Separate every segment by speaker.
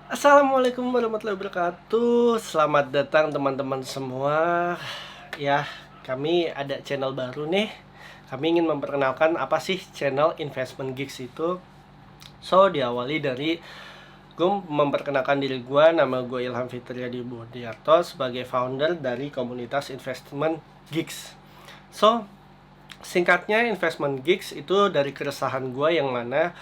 Speaker 1: Assalamualaikum warahmatullahi wabarakatuh. Selamat datang teman-teman semua. Ya, kami ada channel baru nih. Kami ingin memperkenalkan apa sih channel Investment Geeks itu. So, diawali dari gue memperkenalkan diri gue. Nama gue Ilham Fitriadi Budiarto sebagai founder dari komunitas Investment Geeks. So, singkatnya Investment Geeks itu dari keresahan gue yang mana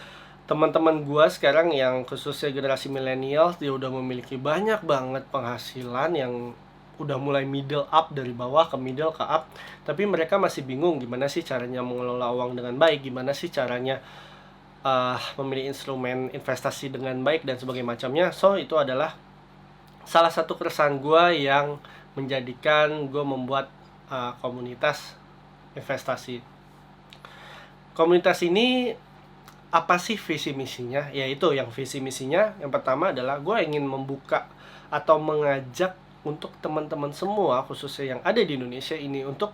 Speaker 1: teman-teman gue sekarang yang khususnya generasi milenial dia udah memiliki banyak banget penghasilan yang udah mulai middle up, dari bawah ke middle ke up, tapi mereka masih bingung gimana sih caranya mengelola uang dengan baik, gimana sih caranya memilih instrumen investasi dengan baik dan sebagainya macamnya. So itu adalah salah satu keresahan gue yang menjadikan gue membuat komunitas investasi. Komunitas ini apa sih visi misinya? Yaitu yang visi misinya yang pertama adalah gue ingin membuka atau mengajak untuk teman-teman semua khususnya yang ada di Indonesia ini untuk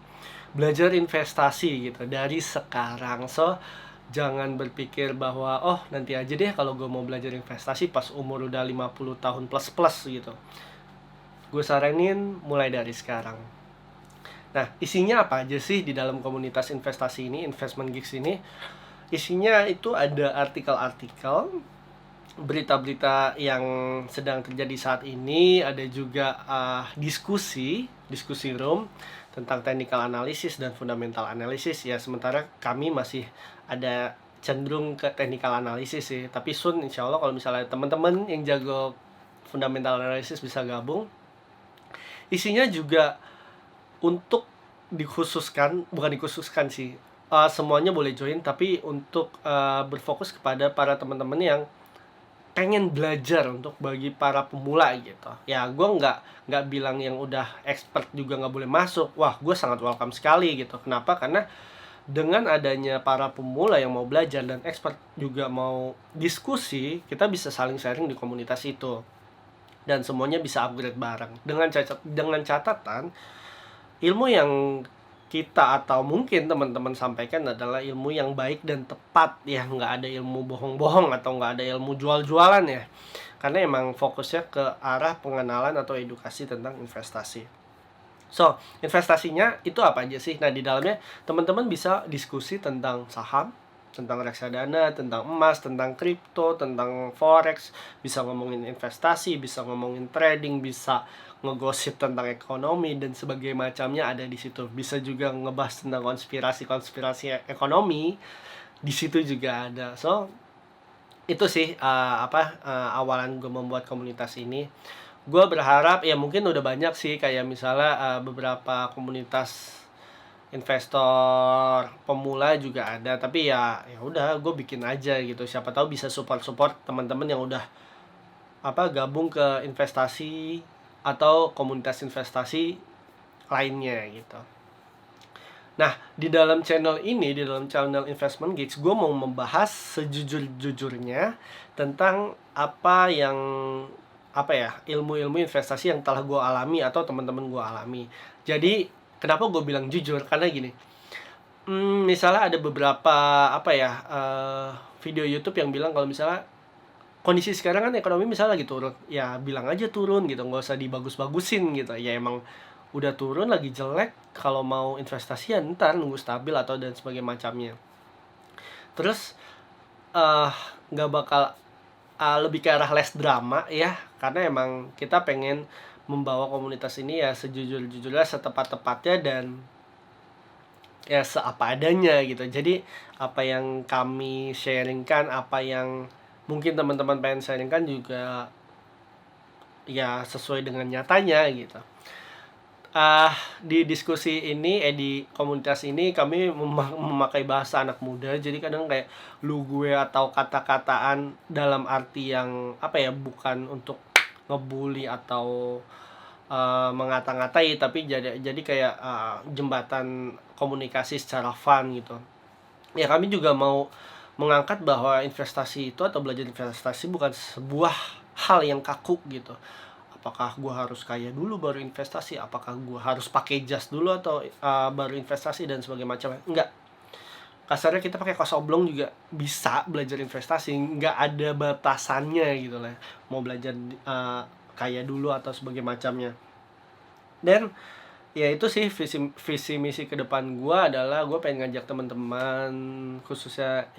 Speaker 1: belajar investasi gitu dari sekarang. So jangan berpikir bahwa oh nanti aja deh kalau gue mau belajar investasi pas umur udah 50 tahun plus plus gitu. Gue saranin mulai dari sekarang. Nah, isinya apa aja sih di dalam komunitas investasi ini, Investment Geeks ini? Isinya itu ada artikel-artikel, berita-berita yang sedang terjadi saat ini, ada juga diskusi room tentang technical analysis dan fundamental analysis. Ya, sementara kami masih ada cenderung ke technical analysis sih, tapi soon insya Allah kalau misalnya teman-teman yang jago fundamental analysis bisa gabung. Isinya juga untuk bukan dikhususkan sih, semuanya boleh join, tapi untuk berfokus kepada para teman-teman yang pengen belajar untuk bagi para pemula gitu. Ya gue nggak bilang yang udah expert juga nggak boleh masuk. Wah, gue sangat welcome sekali gitu. Kenapa? Karena dengan adanya para pemula yang mau belajar dan expert juga mau diskusi, kita bisa saling sharing di komunitas itu dan semuanya bisa upgrade bareng dengan catatan ilmu yang kita atau mungkin teman-teman sampaikan adalah ilmu yang baik dan tepat ya, nggak ada ilmu bohong-bohong atau nggak ada ilmu jual-jualan ya, karena emang fokusnya ke arah pengenalan atau edukasi tentang investasi. So, investasinya itu apa aja sih? Nah, di dalamnya teman-teman bisa diskusi tentang saham, tentang reksadana, tentang emas, tentang kripto, tentang forex, bisa ngomongin investasi, bisa ngomongin trading, bisa ngegosip tentang ekonomi dan sebagainya macamnya ada di situ. Bisa juga ngebahas tentang konspirasi ekonomi, di situ juga ada. So, itu sih awalan gue membuat komunitas ini. Gue berharap ya mungkin udah banyak sih kayak misalnya beberapa komunitas investor pemula juga ada, tapi ya udah gue bikin aja gitu, siapa tahu bisa support teman-teman yang udah gabung ke investasi atau komunitas investasi lainnya gitu. Nah, di dalam channel ini, di dalam channel Investment Geeks, gue mau membahas sejujur-jujurnya tentang ilmu-ilmu investasi yang telah gue alami atau teman-teman gue alami. Jadi, kenapa gue bilang jujur? Karena gini, misalnya ada beberapa video YouTube yang bilang kalau misalnya kondisi sekarang kan ekonomi misalnya lagi turun, ya bilang aja turun gitu, nggak usah dibagus-bagusin gitu. Ya emang udah turun lagi jelek, kalau mau investasi ya ntar nunggu stabil atau dan sebagainya macamnya. Terus eh nggak bakal lebih ke arah less drama ya, karena emang kita pengen membawa komunitas ini ya sejujur-jujurnya, setepat-tepatnya, dan ya seapa adanya gitu. Jadi apa yang kami sharingkan, apa yang mungkin teman-teman pengen sharingkan juga ya sesuai dengan nyatanya gitu. Di diskusi ini, di komunitas ini kami memakai bahasa anak muda, jadi kadang kayak lu gue atau kata-kataan dalam arti yang bukan untuk ngebully atau mengata-ngatai, tapi jadi kayak jembatan komunikasi secara fun gitu. Ya kami juga mau mengangkat bahwa investasi itu atau belajar investasi bukan sebuah hal yang kaku gitu. Apakah gue harus kaya dulu baru investasi? Apakah gue harus pakai jas dulu atau baru investasi dan sebagainya macam? Enggak. kasarnya kita pakai kaos oblong juga bisa belajar investasi, nggak ada batasannya gitu lah, mau belajar kayak dulu atau sebagai macamnya. Dan ya itu sih visi misi ke depan gue adalah gue pengen ngajak teman-teman, khususnya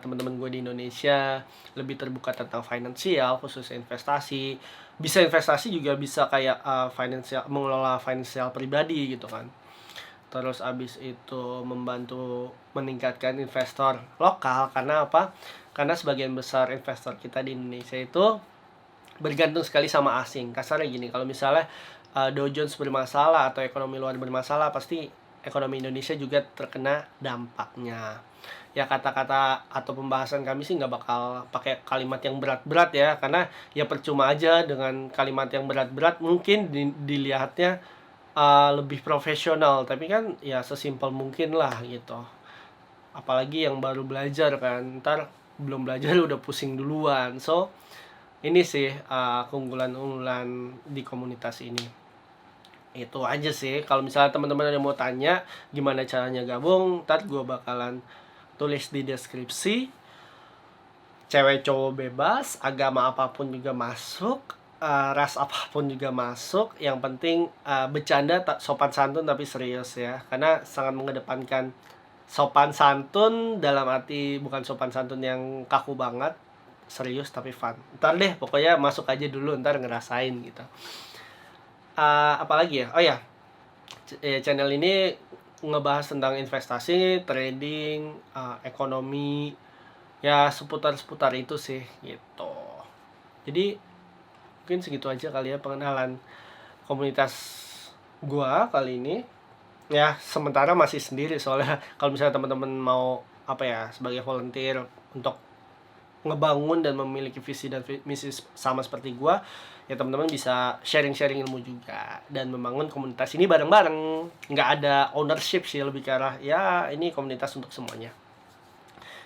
Speaker 1: teman-teman gue di Indonesia lebih terbuka tentang finansial, khususnya investasi. Bisa investasi juga bisa kayak finansial, mengelola finansial pribadi gitu kan. Terus abis itu membantu meningkatkan investor lokal. Karena apa? Karena sebagian besar investor kita di Indonesia itu bergantung sekali sama asing. Kasarnya gini, kalau misalnya Dow Jones bermasalah atau ekonomi luar bermasalah, pasti ekonomi Indonesia juga terkena dampaknya. Ya kata-kata atau pembahasan kami sih nggak bakal pakai kalimat yang berat-berat ya, karena ya percuma aja dengan kalimat yang berat-berat, mungkin dilihatnya lebih profesional, tapi kan ya sesimpel mungkin lah gitu. Apalagi yang baru belajar kan, ntar belum belajar udah pusing duluan. So ini sih keunggulan-unggulan di komunitas ini. Itu aja sih. Kalau misalnya teman-teman ada mau tanya gimana caranya gabung, ntar gue bakalan tulis di deskripsi. Cewek cowok bebas, agama apapun juga masuk, ras apapun juga masuk. Yang penting bercanda sopan santun tapi serius ya, karena sangat mengedepankan sopan santun, dalam arti bukan sopan santun yang kaku banget, serius tapi fun. Ntar deh pokoknya masuk aja dulu, ntar ngerasain gitu. Apalagi ya, oh ya, channel ini ngebahas tentang investasi, trading, ekonomi, ya seputar itu sih gitu. Jadi mungkin segitu aja kali ya pengenalan komunitas gua kali ini. Ya sementara masih sendiri, soalnya kalau misalnya teman-teman mau apa ya, sebagai volunteer untuk ngebangun dan memiliki visi dan misi sama seperti gua, ya teman-teman bisa sharing-sharing ilmu juga dan membangun komunitas ini bareng-bareng. Nggak ada ownership sih, lebih ke arah ya ini komunitas untuk semuanya.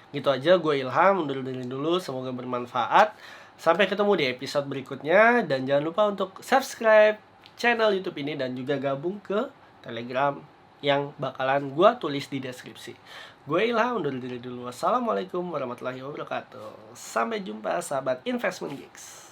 Speaker 1: Gitu aja, gue Ilham undur diri dulu, semoga bermanfaat. Sampai ketemu di episode berikutnya, dan jangan lupa untuk subscribe channel YouTube ini dan juga gabung ke Telegram yang bakalan gue tulis di deskripsi. Gue Ilham undur diri dulu. Wassalamualaikum warahmatullahi wabarakatuh. Sampai jumpa sahabat Investment Geeks.